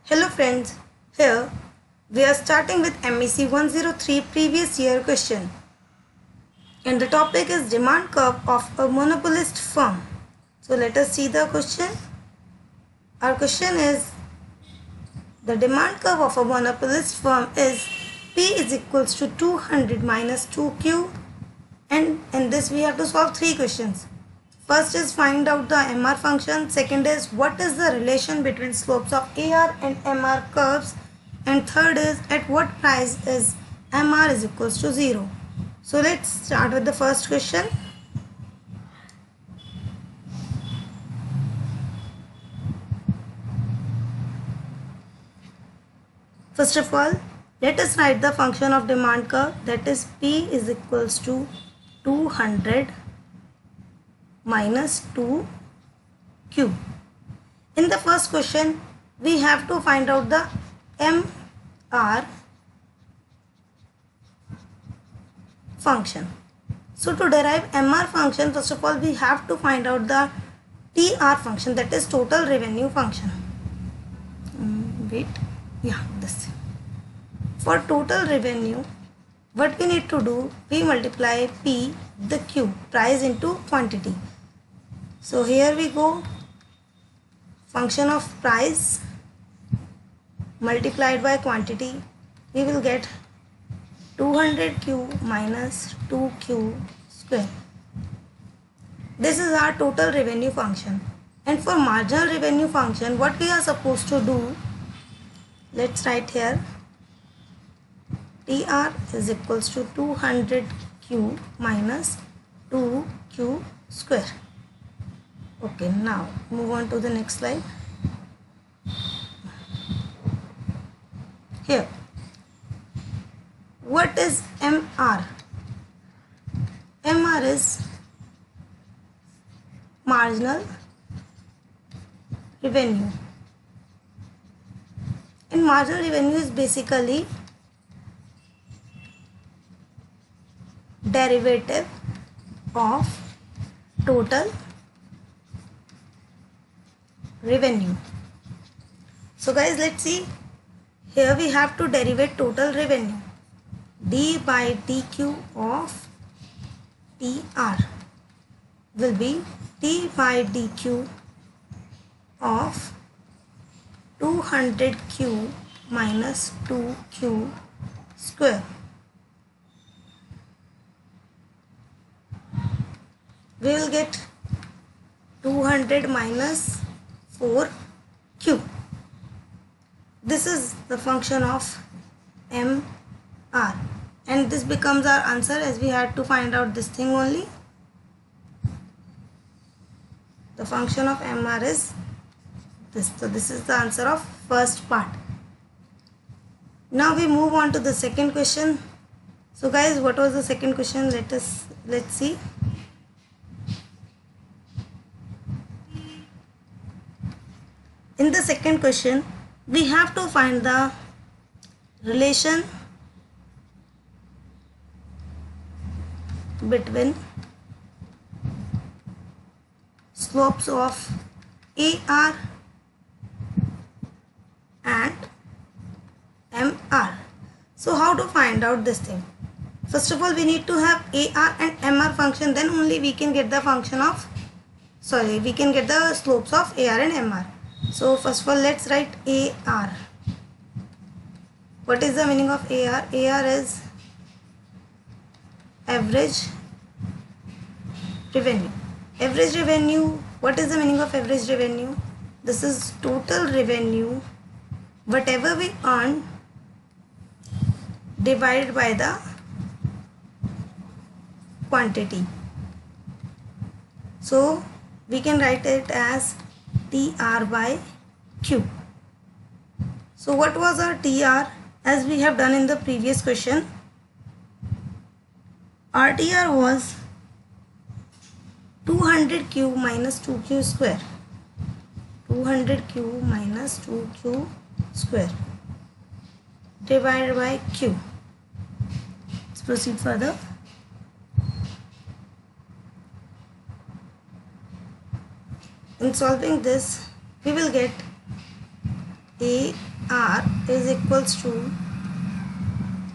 Hello friends, here we are starting with MEC 103 previous year question, and the topic is demand curve of a monopolist firm. So let us see the question. Our question is, the demand curve of a monopolist firm is P is equals to 200 minus 2Q, and in this we have to solve three questions. First is find out the MR function, second is what is the relation between slopes of AR and MR curves, and third is at what price is MR is equals to 0. So let's start with the first question. First of all, let us write the function of demand curve, that is P is equals to 200 minus 2Q. In the first question, we have to find out the MR function. So to derive MR function, first of all we have to find out the TR function, that is total revenue function. This. For total revenue, what we need to do, we multiply P, the Q, price into quantity. So here we go, function of price multiplied by quantity, we will get 200Q minus 2Q square. This is our total revenue function. And for marginal revenue function, what we are supposed to do, let's write here, TR is equals to 200Q minus 2Q square. Okay, now move on to the next slide. Here, what is MR? MR is marginal revenue. And marginal revenue is basically derivative of total revenue. So guys, let's see. Here we have to derivate total revenue. D by dq of TR will be D by dq of 200Q minus 2Q square. We will get 200 minus 4Q. This is the function of MR, and this becomes our answer, as we had to find out this thing only. The function of MR is this. So this is the answer of first part. Now we move on to the second question. So guys, what was the second question? Let's see. In the second question, we have to find the relation between slopes of AR and MR. So how to find out this thing? First of all, we need to have AR and MR function, then only we can get the we can get the slopes of AR and MR. So first of all, let's write AR. What is the meaning of AR? AR is average revenue. Average revenue, what is the meaning of average revenue? This is total revenue, whatever we earn divided by the quantity. So we can write it as TR by Q. So what was our TR? As we have done in the previous question, our TR was 200Q minus 2Q square. 200Q minus 2Q square divided by Q. Let's proceed further. In solving this, we will get A r is equals to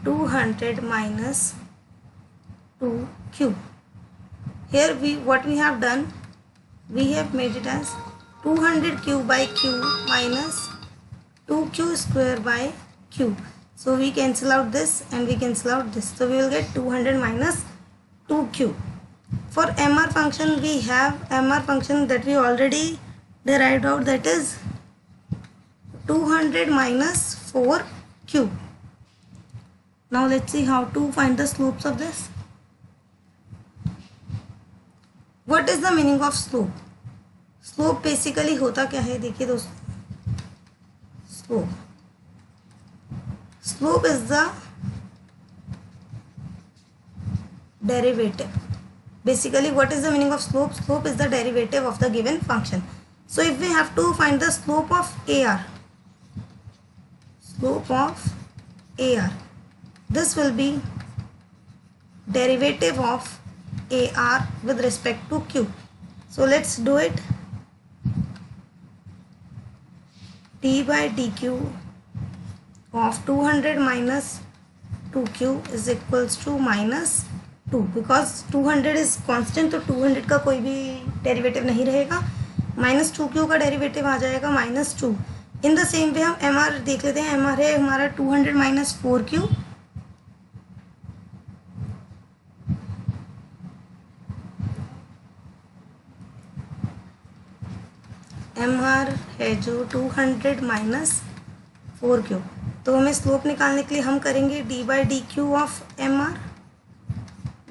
200 minus 2q. Here what we have done, we have made it as 200q by q minus 2q square by q. So we cancel out this and we cancel out this. So we will get 200 minus 2q. For MR function, we have MR function that we already derived out, that is 200 minus 4q. Now let's see how to find the slopes of this. What is the meaning of slope? Slope basically होता क्या है, देखिए दोस्तों, slope is the derivative. Basically, what is the meaning of slope? Slope is the derivative of the given function. So if we have to find the slope of AR, this will be derivative of AR with respect to Q. So let's do it. D by dq of 200 minus 2q is equals to minus 2. Because 200 is constant, तो 200 का कोई भी derivative नहीं रहेगा. Minus 2q का derivative आ जाएगा minus 2. In the same way हम mr देख लेते हैं. mr है हमारा 200 माइनस 4q. mr है जो 200 माइनस 4q. तो हमें स्लोप निकालने के लिए हम करेंगे d by dq of mr,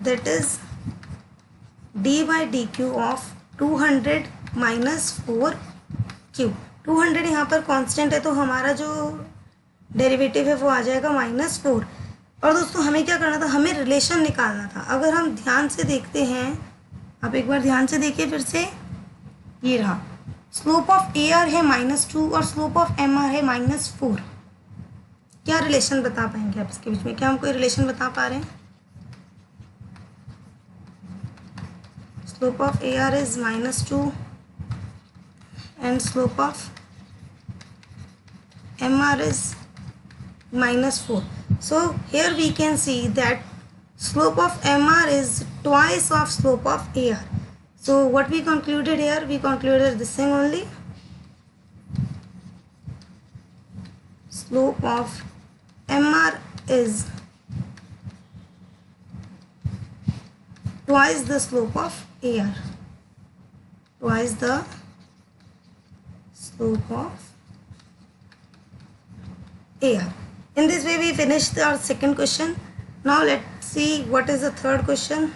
that is d by dq of 200 minus 4q. 200 यहाँ पर कांस्टेंट है तो हमारा जो डेरिवेटिव है वो आ जाएगा माइनस 4. और दोस्तों हमें क्या करना था, हमें रिलेशन निकालना था. अगर हम ध्यान से देखते हैं, आप एक बार ध्यान से देखिए फिर से, ये रहा स्लोप ऑफ AR है -2 और स्लोप ऑफ MR है -4. क्या रिलेशन बता पाएंगे आप इसके बीच में? क्या हम कोई रिलेशन बता पा रहे हैं? Slope of AR is -2 and slope of MR is -4. So here we can see that slope of MR is twice of slope of AR. So what we concluded here? We concluded this thing only. Slope of MR is twice the slope of AR. Twice the slope of AR. In this way we finished our second question. Now let's see what is the third question.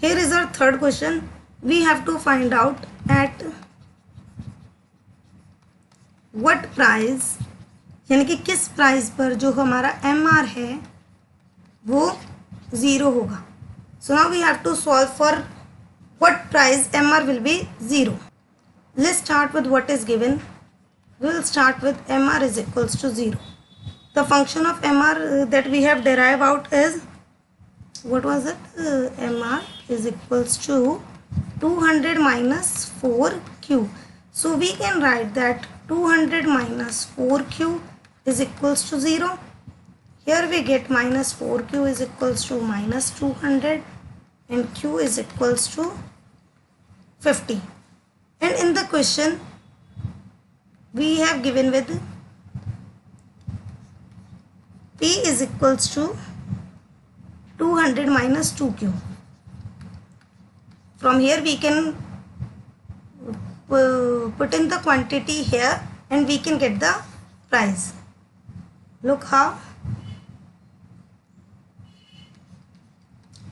Here is our third question. We have to find out at what price, यानी कि किस price पर जो हमारा MR है वो 0 होगा. So now we have to solve for what price MR will be 0. Let's start with what is given. We will start with MR is equals to 0. The function of MR that we have derived out is, what was it? MR is equals to 200 minus 4q. So we can write that 200 minus 4q is equals to 0. Here we get minus 4q is equals to minus 200 and q is equals to 50. And in the question we have given with p is equals to 200 minus 2q. From here we can put in the quantity here and we can get the price. Look how.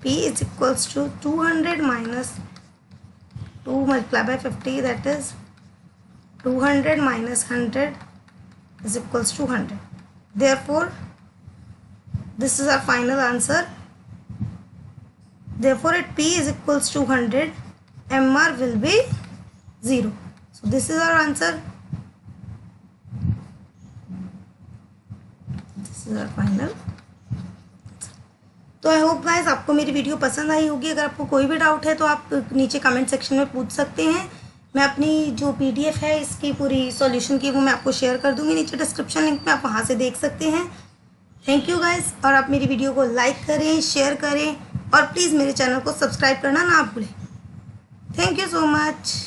P is equals to 200 minus 2 multiplied by 50, that is 200 minus 100 is equals to 100. Therefore this is our final answer. Therefore at P is equals to 100, MR will be 0. So this is our answer. This is our final. तो I hope guys आपको मेरी video पसंद आई होगी। अगर आपको कोई भी doubt है तो आप नीचे कमेंट सेक्शन में पूछ सकते हैं। मैं अपनी जो PDF है इसकी पूरी सॉल्यूशन की वो मैं आपको शेयर कर दूंगी नीचे डिस्क्रिप्शन लिंक में, आप वहाँ से देख सकते हैं। थैंक यू गाइस, और आप मेरी वीडियो को लाइक करें, शेयर करें और प्लीज़ मेरे चैनल को सब्सक्राइब करना ना भूलें। Thank you so much.